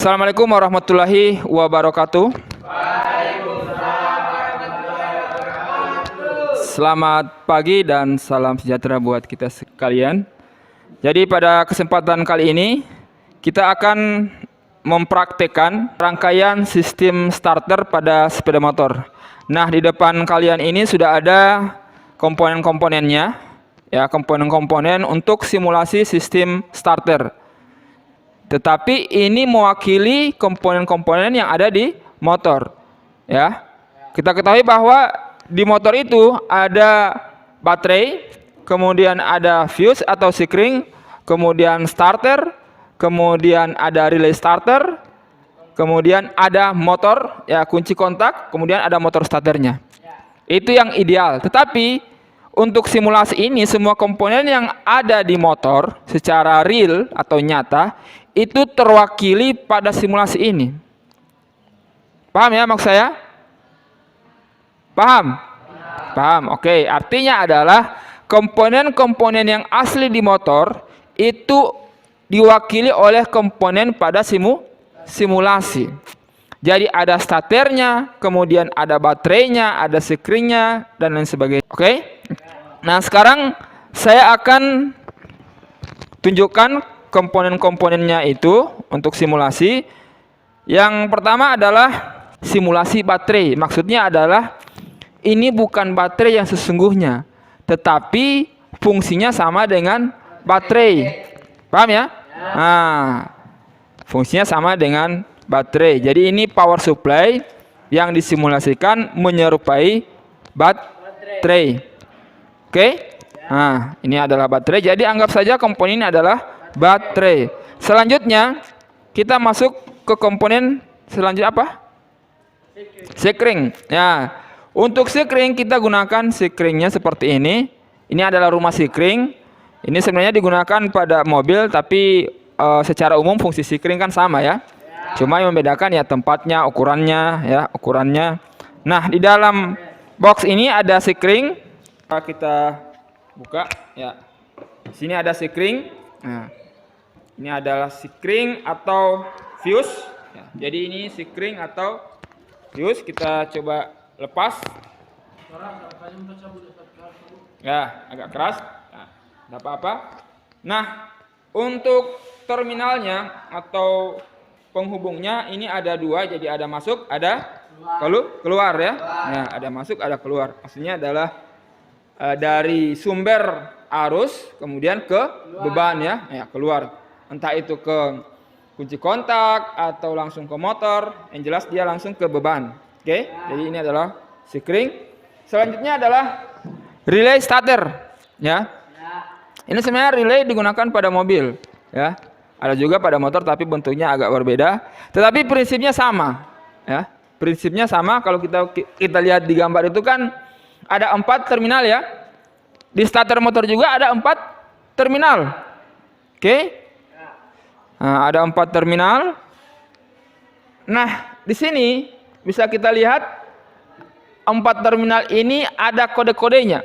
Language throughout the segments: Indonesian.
Assalamualaikum warahmatullahi wabarakatuh. Selamat pagi dan salam sejahtera buat kita sekalian. Jadi pada kesempatan kali ini kita akan mempraktekkan rangkaian sistem starter pada sepeda motor. Nah, di depan kalian ini sudah ada komponen-komponennya, ya, komponen-komponen untuk simulasi sistem starter. Tetapi ini mewakili komponen-komponen yang ada di motor, ya. Kita ketahui bahwa di motor itu ada baterai, kemudian ada fuse atau sikring, kemudian starter, kemudian ada relay starter, kemudian ada motor, ya, kunci kontak, kemudian ada motor starternya. Itu yang ideal. Tetapi untuk simulasi ini semua komponen yang ada di motor secara real atau nyata itu terwakili pada simulasi ini. Paham ya maksud saya? Paham? Paham. Oke, artinya adalah komponen-komponen yang asli di motor itu diwakili oleh komponen pada simulasi. Jadi ada starternya, kemudian ada baterainya, ada sikringnya, dan lain sebagainya. Oke? Nah, sekarang saya akan tunjukkan komponen-komponennya itu untuk simulasi. Yang pertama adalah simulasi baterai. Maksudnya adalah ini bukan baterai yang sesungguhnya, tetapi fungsinya sama dengan baterai. Paham ya? Nah, fungsinya sama dengan baterai. Jadi ini power supply yang disimulasikan menyerupai baterai. Oke? Nah, ini adalah baterai. Jadi anggap saja komponen ini adalah baterai. Selanjutnya kita masuk ke komponen selanjutnya apa? Sikring. Ya, untuk sikring kita gunakan sikringnya seperti ini. Ini adalah rumah sikring. Ini sebenarnya digunakan pada mobil, tapi secara umum fungsi sikring kan sama ya. Cuma yang membedakan ya tempatnya, ukurannya. Nah, di dalam box ini ada sikring. Kita buka ya. Di sini ada sikring. Nah, ini adalah sikring atau fuse. Ya, jadi ini sikring atau fuse. Kita coba lepas. Ya, agak keras. Nah, tidak apa-apa. Nah, untuk terminalnya atau penghubungnya ini ada dua. Jadi ada masuk, ada keluar ya. Nah, ada masuk, ada keluar. Maksudnya adalah dari sumber arus kemudian ke beban ya, keluar. Entah itu ke kunci kontak atau langsung ke motor, yang jelas dia langsung ke beban. Oke, jadi ini adalah sikring. Selanjutnya adalah relay starter, ya. Ini sebenarnya relay digunakan pada mobil, ya. Ada juga pada motor tapi bentuknya agak berbeda, tetapi prinsipnya sama, ya. Prinsipnya sama. Kalau kita lihat di gambar itu kan ada 4 terminal ya. Di starter motor juga ada 4 terminal. Oke? Nah, ada 4 terminal. Nah, di sini bisa kita lihat 4 terminal ini ada kode-kodenya.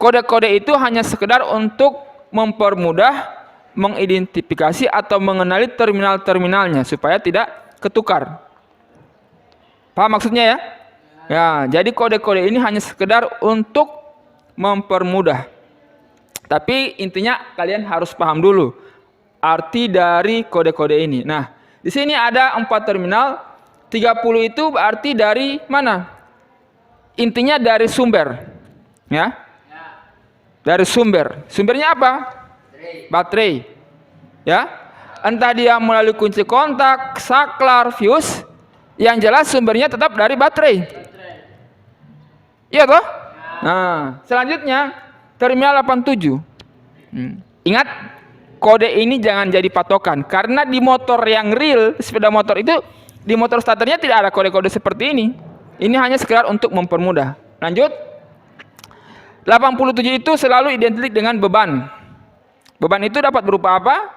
Kode-kode itu hanya sekedar untuk mempermudah mengidentifikasi atau mengenali terminal-terminalnya supaya tidak ketukar. Paham maksudnya ya? Ya, jadi kode-kode ini hanya sekedar untuk mempermudah. Tapi intinya kalian harus paham dulu arti dari kode-kode ini. Nah, di sini ada 4 terminal, 30 itu berarti dari mana? Intinya dari sumber. Ya. Dari sumber. Sumbernya apa? Baterai. Ya. Entah dia melalui kunci kontak, saklar, fuse, yang jelas sumbernya tetap dari baterai. Iya toh? Nah, selanjutnya terminal 87. Ingat, kode ini jangan jadi patokan karena di motor yang real, sepeda motor itu di motor starternya tidak ada kode-kode seperti ini. Ini hanya sekedar untuk mempermudah. Lanjut. 87 itu selalu identik dengan beban. Beban itu dapat berupa apa?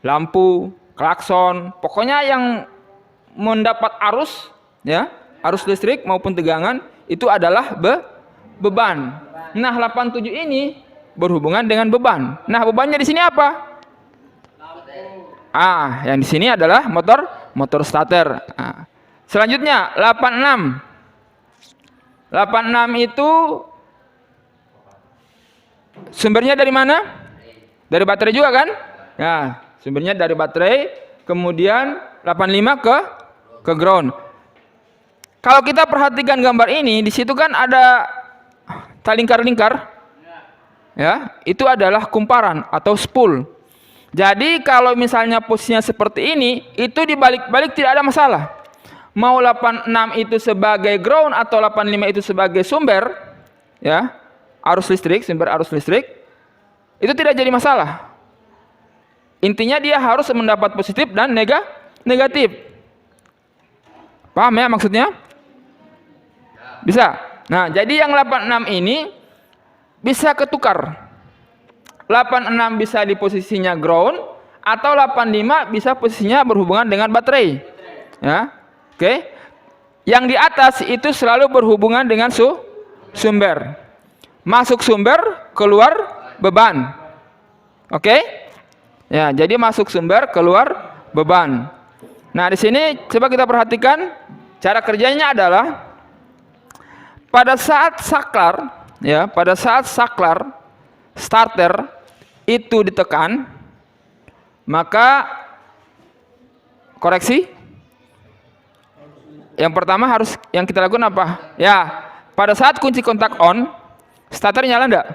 Lampu, klakson, pokoknya yang mendapat arus, ya, arus listrik maupun tegangan itu adalah beban. Nah, 87 ini berhubungan dengan beban. Nah, bebannya di sini apa? Yang di sini adalah motor starter. Selanjutnya 86. 86 itu sumbernya dari mana? Dari baterai juga kan? Ya, sumbernya dari baterai. Kemudian 85 ke ground. Kalau kita perhatikan gambar ini, di situ kan ada lingkar-lingkar. Ya, itu adalah kumparan atau spool. Jadi kalau misalnya posisinya seperti ini, itu dibalik-balik tidak ada masalah. Mau 86 itu sebagai ground atau 85 itu sebagai sumber, ya, sumber arus listrik, itu tidak jadi masalah. Intinya dia harus mendapat positif dan negatif. Paham ya maksudnya? Bisa. Nah, jadi yang 86 ini bisa ketukar. 86 bisa di posisinya ground atau 85 bisa posisinya berhubungan dengan baterai. Ya. Oke. Yang di atas itu selalu berhubungan dengan sumber. Masuk sumber, keluar beban. Oke? Ya, jadi masuk sumber, keluar beban. Nah, di sini coba kita perhatikan cara kerjanya adalah pada saat saklar, ya, pada saat saklar starter itu ditekan, maka koreksi. Yang pertama yang kita lakukan apa? Ya, pada saat kunci kontak on, starter nyala enggak?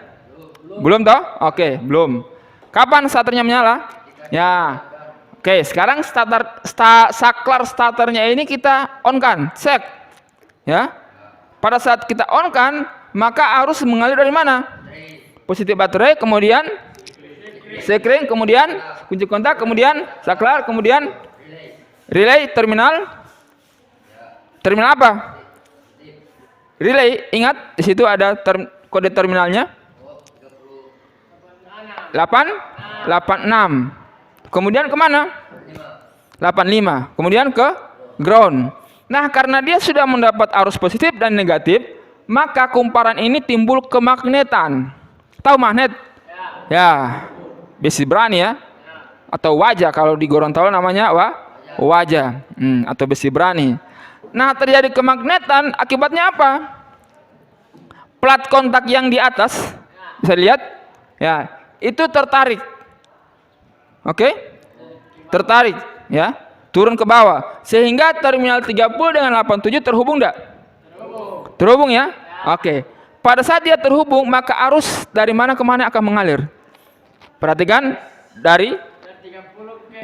Belum toh? Oke, belum. Kapan starternya menyala? Ya. Oke, sekarang saklar starternya ini kita on kan, cek. Ya. Pada saat kita on kan, maka arus mengalir dari mana? Positif baterai, kemudian sekring, kemudian kunci kontak, kemudian saklar, kemudian relay terminal. Terminal apa? Relay. Ingat di situ ada kode terminalnya. 86. Kemudian kemana? 85. Kemudian ke ground. Nah, karena dia sudah mendapat arus positif dan negatif, maka kumparan ini timbul kemagnetan. Tahu magnet? Ya, besi berani ya. Atau wajah, kalau di Gorontalo namanya wajah. Atau besi berani. Nah, terjadi kemagnetan, akibatnya apa? Plat kontak yang di atas, bisa lihat? Ya, itu tertarik. Oke? Tertarik, ya. Turun ke bawah, sehingga terminal 30 dengan 87 terhubung enggak? Terhubung ya? Oke. Pada saat dia terhubung, maka arus dari mana ke mana akan mengalir? Perhatikan, dari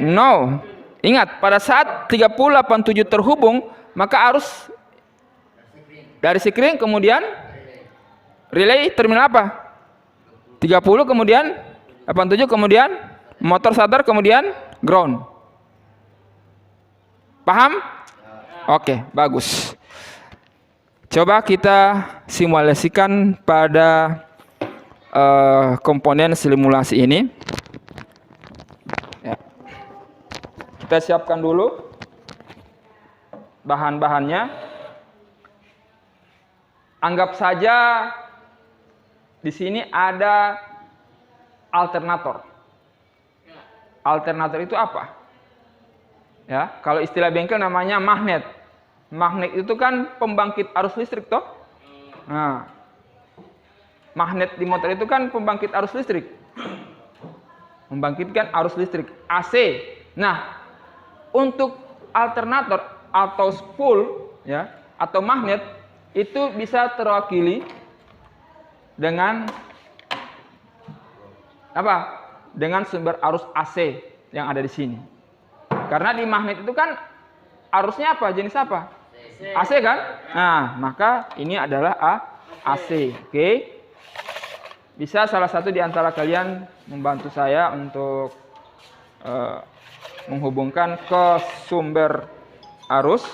no. Ingat, pada saat 30 87 terhubung, maka arus dari sekring kemudian relay terminal apa? 30 kemudian 87 kemudian motor starter kemudian ground. Paham? Oke, bagus. Coba kita simulasikan pada komponen simulasi ini. Ya. Kita siapkan dulu bahan-bahannya. Anggap saja di sini ada alternator. Alternator itu apa? Ya, kalau istilah bengkel namanya magnet. Magnet itu kan pembangkit arus listrik toh. Nah, magnet di motor itu kan pembangkit arus listrik. Membangkitkan arus listrik AC. Nah, untuk alternator atau spool ya, atau magnet itu bisa terwakili dengan apa? Dengan sumber arus AC yang ada di sini. Karena di magnet itu kan arusnya apa? Jenis apa? AC kan? Nah, maka ini adalah AC. Oke. Bisa salah satu di antara kalian membantu saya untuk menghubungkan ke sumber arus